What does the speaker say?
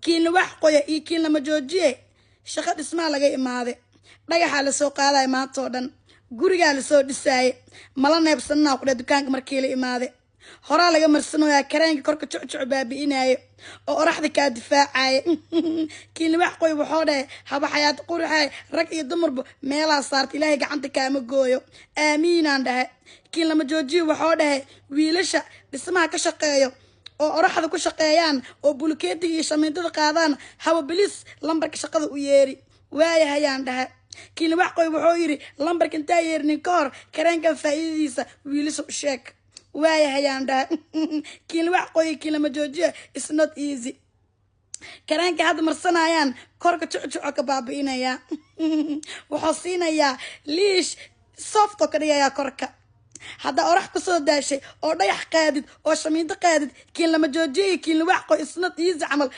kiin wax qoya iyo kiin lama joojiye shaqo dhismaa laga imaade dhagaxa la soo qaaday maanta oo dhan guriga la soo dhisay mala neebsanaa ku dukaanka markii la imaade horaa laga marsanayaa kareenka korka cuccuc baabi'inaayo oo oraxda ka difaacay kiin wax qoy wuxuu dhahay haba xayaat qurxay rag iyo dumarba meelaha saarta ilaahay gacanta kaama gooyo aamiinaan dhahay kiin lama joojiyo wuxuu dhahay wiilasha dhismaha ka shaqeeyo oo oraxda ku shaqeeyaan oo bulkeetiga iyo shamiintada qaadaan haba bilis lambarka shaqada u yeeri waayahayaan dhahay kiin wax qoy wuxuu yiri lambarka inta yeernin ka hor kareenka faa'iidadiisa wiilasha u sheeg waayahayaan dhahay kiin wax qoy kiin lama joojiyo is not easy kareenka hadda marsanayaan korka cuccuc ka baabi'inaya wuxuu siinayaa liish soft oo ka dhigaya korka hadda orax ku soo daashay oo dhayax qaadid oo shamiinto qaadid kiin lama joojiyo kiin wax qoy is not easy camal